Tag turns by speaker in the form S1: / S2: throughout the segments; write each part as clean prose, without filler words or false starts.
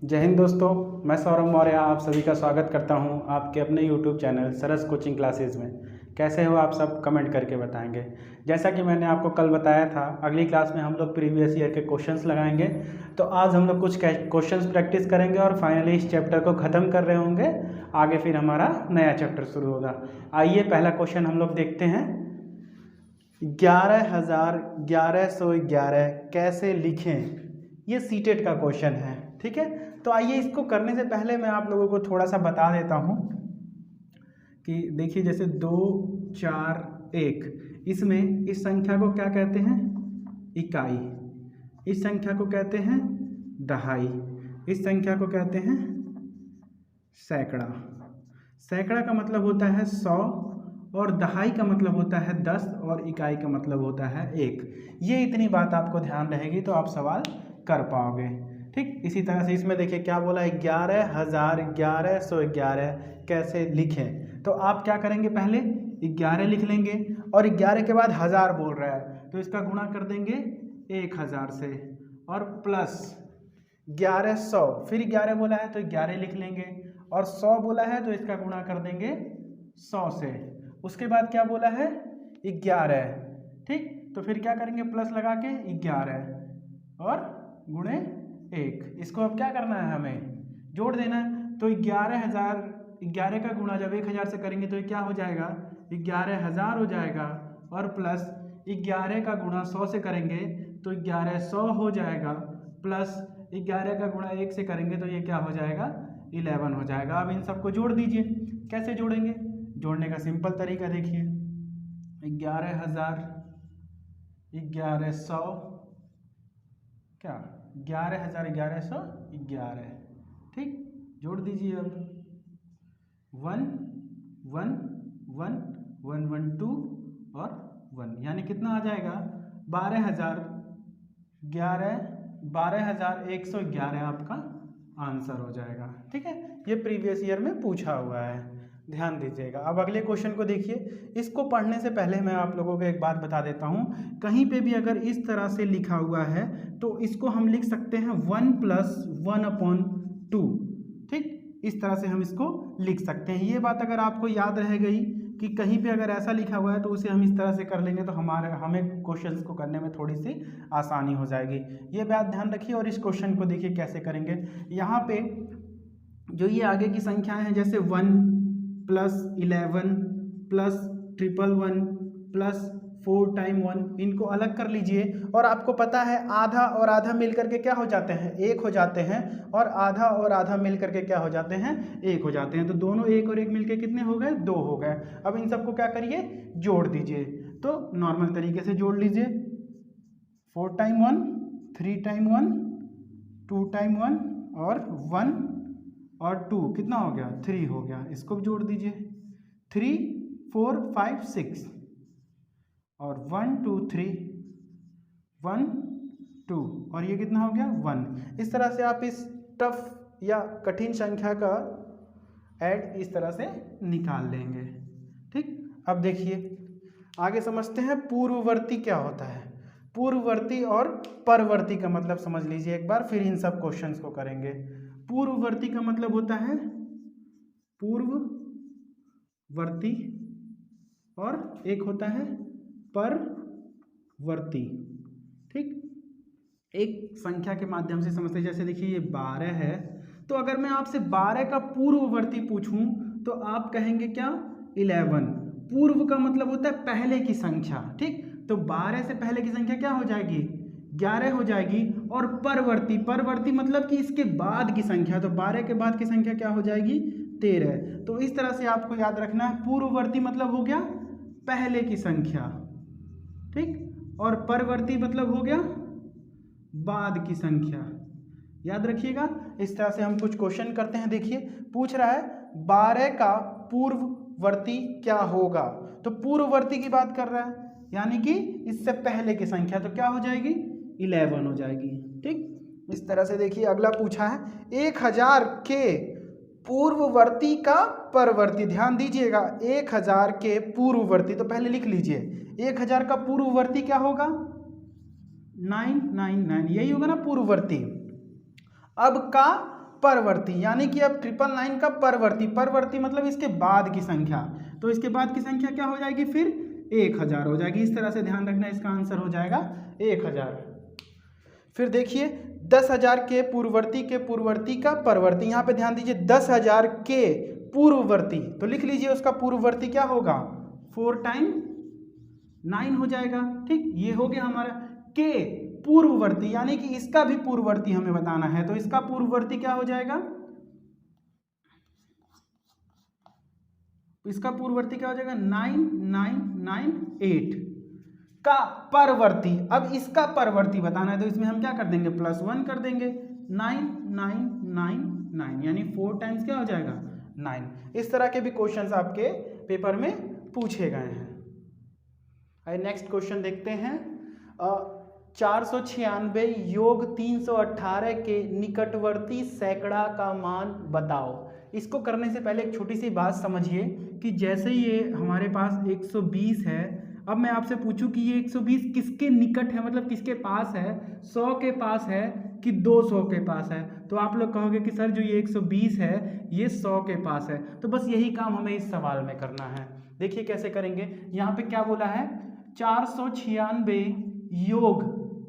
S1: जय हिंद दोस्तों, मैं सौरभ मौर्य आप सभी का स्वागत करता हूं आपके अपने यूट्यूब चैनल सरस कोचिंग क्लासेस में। कैसे हो आप सब, कमेंट करके बताएंगे। जैसा कि मैंने आपको कल बताया था, अगली क्लास में हम लोग प्रीवियस ईयर के क्वेश्चंस लगाएंगे। तो आज हम लोग कुछ क्वेश्चंस प्रैक्टिस करेंगे और फाइनली इस चैप्टर को ख़त्म कर रहे होंगे। आगे फिर हमारा नया चैप्टर शुरू होगा। आइए पहला क्वेश्चन हम लोग देखते हैं। 11,1111 कैसे लिखें, ये सीटेट का क्वेश्चन है। ठीक है, तो आइए इसको करने से पहले मैं आप लोगों को थोड़ा सा बता देता हूँ कि देखिए, जैसे 2, 4, 1, इसमें इस संख्या को क्या कहते हैं? इकाई। इस संख्या को कहते हैं दहाई। इस संख्या को कहते हैं सैकड़ा। सैकड़ा का मतलब होता है 100 और दहाई का मतलब होता है 10 और इकाई का मतलब होता है 1। ये इतनी बात आपको ध्यान रहेगी तो आप सवाल कर पाओगे। ठीक, इसी तरह से इसमें देखिए क्या बोला है, 11,1111 कैसे लिखें। तो आप क्या करेंगे, पहले 11 लिख लेंगे और 11 के बाद 1000 बोल रहा है तो इसका गुणा कर देंगे 1000 से, और प्लस 1100, फिर 11 बोला है तो 11 लिख लेंगे, और 100 बोला है तो इसका गुणा कर देंगे 100 से। उसके बाद क्या बोला है, 11। ठीक, तो फिर क्या करेंगे, प्लस लगा के 11 और गुणे 1। इसको अब क्या करना है, हमें जोड़ देना है। तो 11 का गुणा जब 1000 से करेंगे तो ये क्या हो जाएगा, 11,000 हो जाएगा, और प्लस 11 का गुणा 100 से करेंगे तो 1100 हो जाएगा, प्लस 11 का गुणा 1 से करेंगे तो ये क्या हो जाएगा, 11 हो जाएगा। अब इन सबको जोड़ दीजिए। कैसे जोड़ेंगे, जोड़ने का सिंपल तरीका देखिए, 11,000 1100 क्या 11,000 1111। ठीक, जोड़ दीजिए। अब 1 1 1 1 1 2 और 1, यानी कितना आ जाएगा, 12,111 आपका आंसर हो जाएगा। ठीक है, ये प्रीवियस ईयर में पूछा हुआ है, ध्यान दीजिएगा। अब अगले क्वेश्चन को देखिए। इसको पढ़ने से पहले मैं आप लोगों को एक बात बता देता हूँ, कहीं पे भी अगर इस तरह से लिखा हुआ है तो इसको हम लिख सकते हैं 1 + 1/2। ठीक, इस तरह से हम इसको लिख सकते हैं। ये बात अगर आपको याद रह गई कि कहीं पे अगर ऐसा लिखा हुआ है तो उसे हम इस तरह से कर लेंगे तो हमें क्वेश्चंस को करने में थोड़ी सी आसानी हो जाएगी। ये बात ध्यान रखिए। और इस क्वेश्चन को देखिए कैसे करेंगे। यहाँ पे जो ये आगे की संख्याएं हैं, जैसे 1 + 11 + 111 + 4 × 1, इनको अलग कर लीजिए। और आपको पता है आधा और आधा मिल करके क्या हो जाते हैं, 1 हो जाते हैं, और आधा और आधा मिल करके क्या हो जाते हैं, 1 हो जाते हैं। तो दोनों 1 और 1 मिलके कितने हो गए, 2 हो गए। अब इन सबको क्या करिए, जोड़ दीजिए। तो नॉर्मल तरीके से जोड़ लीजिए, 4 × 1 3 × 1 2 × 1 और 1 और 2 कितना हो गया, 3 हो गया। इसको भी जोड़ दीजिए, 3 4 5 6 और 1 2 3 1 2 और ये कितना हो गया, 1। इस तरह से आप इस टफ या कठिन संख्या का ऐड इस तरह से निकाल लेंगे। ठीक, अब देखिए आगे समझते हैं पूर्ववर्ती क्या होता है। पूर्ववर्ती और परवर्ती का मतलब समझ लीजिए एक बार, फिर इन सब क्वेश्चंस को करेंगे। पूर्ववर्ती का मतलब होता है पूर्ववर्ती, और एक होता है परवर्ती। ठीक, एक संख्या के माध्यम से समझते हैं। जैसे देखिए ये 12 है, तो अगर मैं आपसे 12 का पूर्ववर्ती पूछूं तो आप कहेंगे क्या, 11। पूर्व का मतलब होता है पहले की संख्या। ठीक, तो 12 से पहले की संख्या क्या हो जाएगी, 11 हो जाएगी। और परवर्ती, परवर्ती मतलब कि इसके बाद की संख्या, तो 12 के बाद की संख्या क्या हो जाएगी, 13। तो इस तरह से आपको याद रखना है, पूर्ववर्ती मतलब हो गया पहले की संख्या, ठीक, और परवर्ती मतलब हो गया बाद की संख्या। याद रखिएगा। इस तरह से हम कुछ क्वेश्चन करते हैं। देखिए पूछ रहा है 12 का पूर्ववर्ती क्या होगा, तो पूर्ववर्ती की बात कर रहा है, यानी कि इससे पहले की संख्या, तो क्या हो जाएगी, 11 हो जाएगी। ठीक, इस तरह से देखिए अगला पूछा है 1000 के पूर्ववर्ती का परवर्ती। ध्यान दीजिएगा, 1000 के पूर्ववर्ती, तो पहले लिख लीजिए 1000 का पूर्ववर्ती क्या होगा, 999, यही होगा ना पूर्ववर्ती। अब का परवर्ती, यानी कि अब 999 का परवर्ती मतलब इसके बाद की संख्या, तो इसके बाद की संख्या क्या हो जाएगी फिर 1000 हो जाएगी। इस तरह से ध्यान रखना, इसका आंसर हो जाएगा 1000। फिर देखिए 10,000 के पूर्ववर्ती का परवर्ती, यहाँ पे ध्यान दीजिए 10,000 के पूर्ववर्ती, तो लिख लीजिए उसका पूर्ववर्ती क्या होगा 4 टाइम 9 हो जाएगा। ठीक, ये हो गया हमारा के पूर्ववर्ती, यानी कि इसका भी पूर्ववर्ती हमें बताना है, तो इसका पूर्ववर्ती क्या हो जाएगा, इसका पूर्ववर्ती क्या हो जाएगा 9998 का परवर्ती। अब इसका परवर्ती बताना है तो इसमें हम क्या कर देंगे +1 कर देंगे, 9999, यानी 4 टाइम्स क्या हो जाएगा 9। इस तरह के भी क्वेश्चंस आपके पेपर में पूछे गए हैं। नेक्स्ट क्वेश्चन देखते हैं। 496 योग 318 के निकटवर्ती सैकड़ा का मान बताओ। इसको करने से पहले एक छोटी सी बात समझिए कि जैसे ये हमारे पास 120 है, अब मैं आपसे पूछूं कि ये 120 किसके निकट है, मतलब किसके पास है, 100 के पास है कि 200 के पास है, तो आप लोग कहोगे कि सर जो ये 120 है ये 100 के पास है। तो बस यही काम हमें इस सवाल में करना है। देखिए कैसे करेंगे, यहाँ पे क्या बोला है 496 योग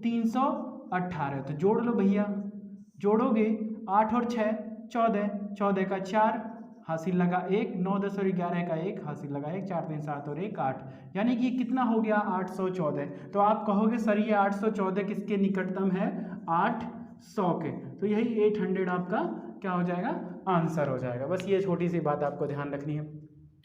S1: 318, तो जोड़ लो भैया, जोड़ोगे 8 और 6 14, 14 का 4 हासिल लगा 1, 9 10 और 11 का 1 हासिल लगा 1, 4 3 7 और 1 8, यानी कि कितना हो गया 814। तो आप कहोगे सर ये 814 किसके निकटतम है, 800 के, तो यही 800 आपका क्या हो जाएगा आंसर हो जाएगा। बस ये छोटी सी बात आपको ध्यान रखनी है।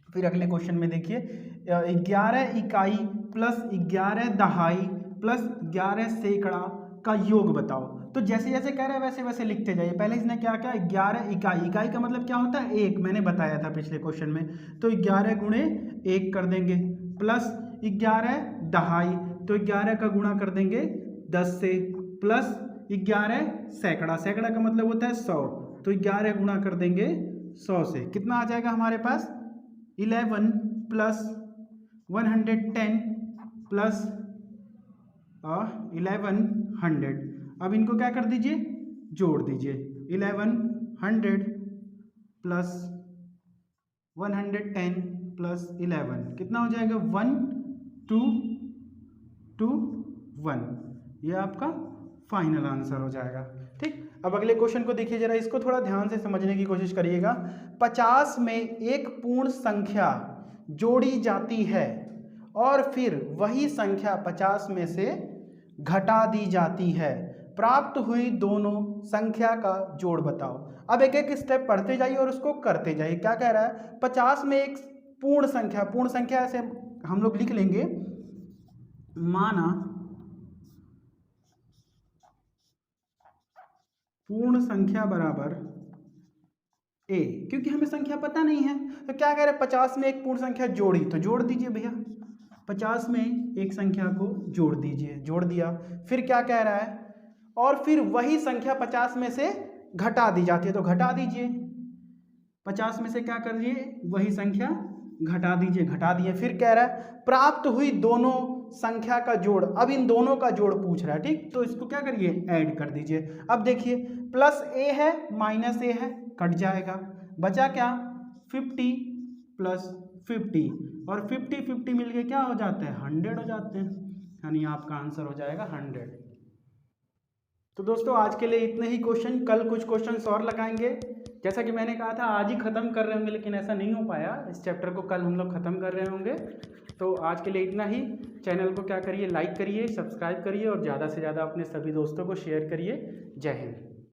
S1: फिर अगले क्वेश्चन में देखिए 11 इकाई प्लस 11 दहाई प्लस 11 सैकड़ा का योग बताओ। तो जैसे जैसे कह रहे हैं वैसे वैसे लिखते जाइए। पहले इसने क्या किया 11 इकाई, इकाई का मतलब क्या होता है 1, मैंने बताया था पिछले क्वेश्चन में, तो 11 गुणे 1 कर देंगे, प्लस 11 दहाई, तो 11 का गुणा कर देंगे 10 से, प्लस 11 सैकड़ा, सैकड़ा का मतलब होता है 100, तो 11 गुणा कर देंगे 100 से, कितना आ जाएगा हमारे पास 11 प्लस 110 प्लस 1100। अब इनको क्या कर दीजिए जोड़ दीजिए, 1100 प्लस 110 प्लस 11 कितना हो जाएगा 1221, ये आपका फाइनल आंसर हो जाएगा। ठीक, अब अगले क्वेश्चन को देखिए जरा, इसको थोड़ा ध्यान से समझने की कोशिश करिएगा। 50 में एक पूर्ण संख्या जोड़ी जाती है और फिर वही संख्या 50 में से घटा दी जाती है, प्राप्त हुई दोनों संख्या का जोड़ बताओ। अब एक एक स्टेप पढ़ते जाइए और उसको करते जाइए। क्या कह रहा है 50 में एक पूर्ण संख्या, पूर्ण संख्या ऐसे हम लोग लिख लेंगे, माना पूर्ण संख्या बराबर a, क्योंकि हमें संख्या पता नहीं है, तो क्या कह रहे हैं 50 में एक पूर्ण संख्या जोड़ी, तो जोड़ दीजिए भैया, 50 में एक संख्या को जोड़ दीजिए, जोड़ दिया। फिर क्या कह रहा है और फिर वही संख्या 50 में से घटा दी जाती है, तो घटा दीजिए, 50 में से क्या करिए वही संख्या घटा दीजिए, घटा दिए। फिर कह रहा है प्राप्त हुई दोनों संख्या का जोड़, अब इन दोनों का जोड़ पूछ रहा है। ठीक, तो इसको क्या करिए ऐड कर दीजिए। अब देखिए प्लस a है माइनस a है, कट जाएगा, बचा क्या 50 प्लस 50, और 50 50 मिलके क्या हो जाते हैं 100 हो जाते हैं, यानी आपका आंसर हो जाएगा 100। तो दोस्तों आज के लिए इतने ही क्वेश्चन, कल कुछ क्वेश्चन और लगाएंगे। जैसा कि मैंने कहा था आज ही ख़त्म कर रहे होंगे, लेकिन ऐसा नहीं हो पाया, इस चैप्टर को कल हम लोग ख़त्म कर रहे होंगे। तो आज के लिए इतना ही। चैनल को क्या करिए लाइक करिए, सब्सक्राइब करिए और ज़्यादा से ज़्यादा अपने सभी दोस्तों को शेयर करिए। जय हिंद।